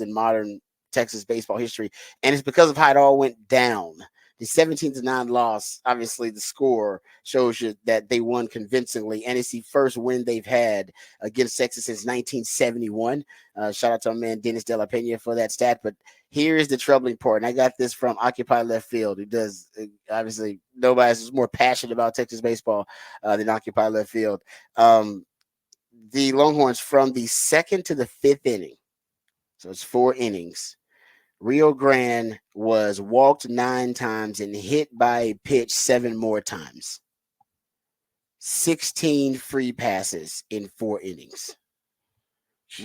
in modern Texas baseball history, and it's because of how it all went down. The 17-9 loss, obviously the score shows you that they won convincingly, and it's the first win they've had against Texas since 1971. Shout out to our man Dennis De La Pena for that stat. But here is the troubling part, and I got this from Occupy Left Field, who does, obviously, nobody's more passionate about Texas baseball than Occupy Left Field. The Longhorns, from the second to the fifth inning, so it's 4 innings, Rio Grande was walked 9 times and hit by a pitch 7 more times. 16 free passes in 4 innings,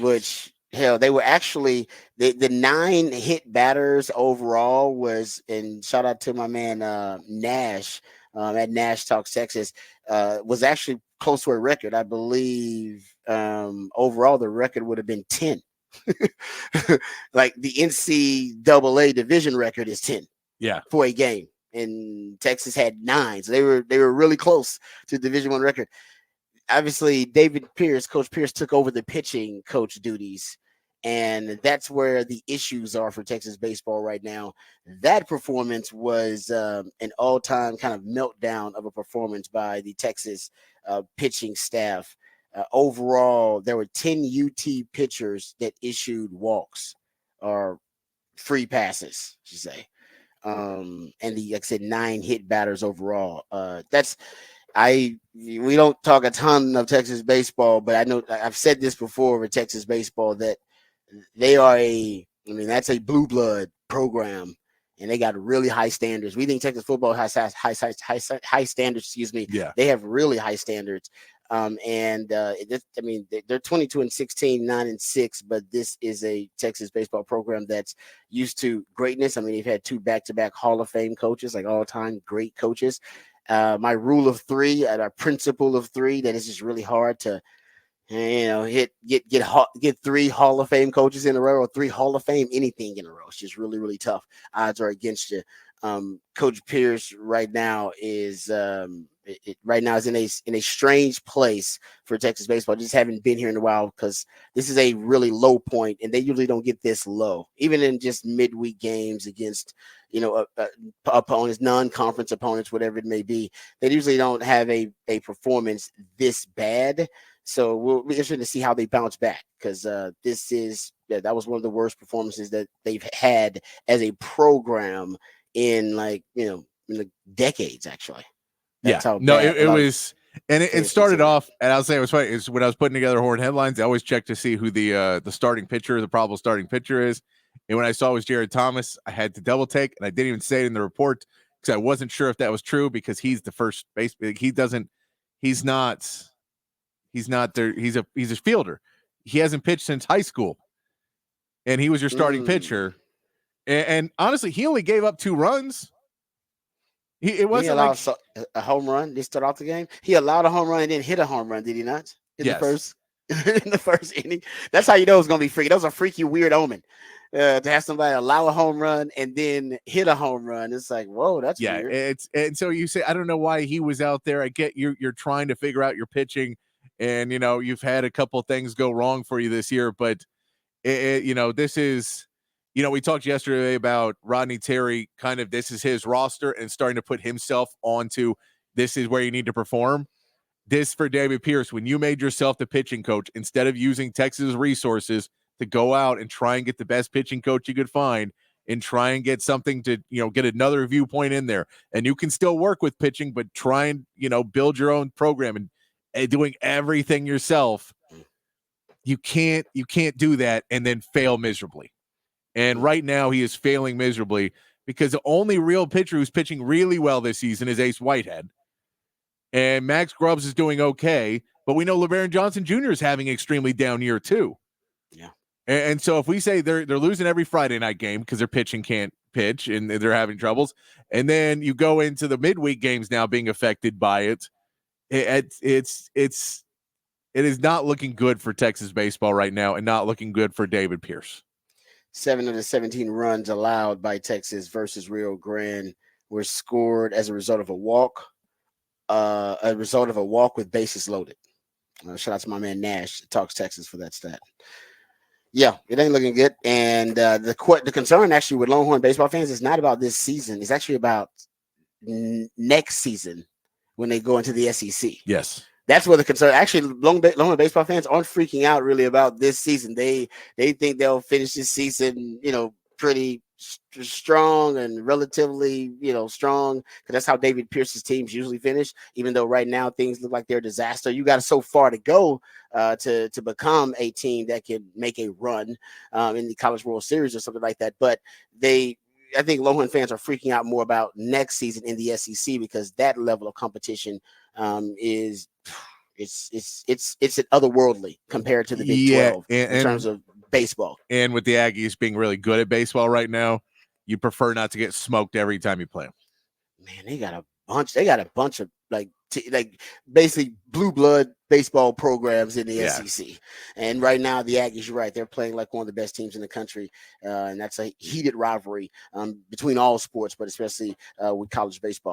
which, hell, they were actually the 9 hit batters overall was, and shout out to my man Nash at Nash Talks Texas, was actually close to a record. I believe overall the record would have been 10. Like the NCAA division record is 10 for a game, and Texas had 9, so they were really close to the Division I record. Obviously, Coach Pierce took over the pitching coach duties, and that's where the issues are for Texas baseball right now. That performance was an all-time kind of meltdown of a performance by the Texas pitching staff. Overall, there were 10 UT pitchers that issued walks or free passes, I should say. And like I said, 9 hit batters overall. We don't talk a ton of Texas baseball, but I know I've said this before with Texas baseball that they are that's a blue blood program, and they got really high standards. We think Texas football has high standards. Excuse me. Yeah. They have really high standards. They're 22-16, 9-6, but this is a Texas baseball program that's used to greatness. I mean, they've had 2 back-to-back Hall of Fame coaches, like all-time great coaches. My rule of 3, our principle of 3, that is just really hard to, get 3 Hall of Fame coaches in a row, or 3 Hall of Fame anything in a row. It's just really, really tough. Odds are against you. Coach Pierce right now is in a strange place for Texas baseball. Just haven't been here in a while, because this is a really low point, and they usually don't get this low, even in just midweek games against opponents, non-conference opponents, whatever it may be. They usually don't have a performance this bad. So we'll be interested to see how they bounce back, because that was one of the worst performances that they've had as a program in decades, actually. That's it was, and it started off, and I'll say it was funny, is when I was putting together Horn headlines, I always check to see who the starting pitcher, the probable starting pitcher is. And when I saw it was Jared Thomas, I had to double take, and I didn't even say it in the report because I wasn't sure if that was true, because he's the first base. He's not there. He's a fielder. He hasn't pitched since high school, and he was your starting pitcher. And honestly, he only gave up 2 runs. It wasn't like a home run. They start off the game. He allowed a home run and then hit a home run. Did he not? In the first inning. That's how you know it's gonna be freaky. That was a freaky, weird omen. To have somebody allow a home run and then hit a home run. It's like, whoa, that's weird. And so you say, I don't know why he was out there. I get you're trying to figure out your pitching, and you've had a couple things go wrong for you this year, but this is. We talked yesterday about Rodney Terry, kind of this is his roster and starting to put himself onto this is where you need to perform. This for David Pierce, when you made yourself the pitching coach, instead of using Texas resources to go out and try and get the best pitching coach you could find and try and get something to, get another viewpoint in there. And you can still work with pitching, but try and, build your own program and doing everything yourself. You can't do that and then fail miserably. And right now he is failing miserably, because the only real pitcher who's pitching really well this season is Ace Whitehead. And Max Grubbs is doing okay, but we know LeBaron Johnson Jr. is having an extremely down year too. Yeah. And so if we say they're losing every Friday night game because their pitching can't pitch and they're having troubles, and then you go into the midweek games now being affected by it, it is not looking good for Texas baseball right now, and not looking good for David Pierce. 7 of the 17 runs allowed by Texas versus Rio Grande were scored as a result of a walk. With bases loaded. Shout out to my man Nash, Talks Texas, for that stat. Yeah, it ain't looking good. And the concern actually with Longhorn baseball fans is not about this season. It's actually about next season when they go into the SEC. Yes. That's where the concern. Actually, Longhorn baseball fans aren't freaking out really about this season. They think they'll finish this season, pretty strong and relatively, strong, because that's how David Pierce's teams usually finish. Even though right now things look like they're a disaster, you got so far to go to become a team that can make a run in the College World Series or something like that. But I think Longhorn fans are freaking out more about next season in the SEC because that level of competition is it's an otherworldly compared to the Big Yeah, 12 in terms of baseball. And with the Aggies being really good at baseball right now, you prefer not to get smoked every time you play them. Man, they got a bunch of like basically blue blood baseball programs in the SEC. And right now, the Aggies, you're right, they're playing like one of the best teams in the country, and that's a heated rivalry between all sports, but especially with college baseball.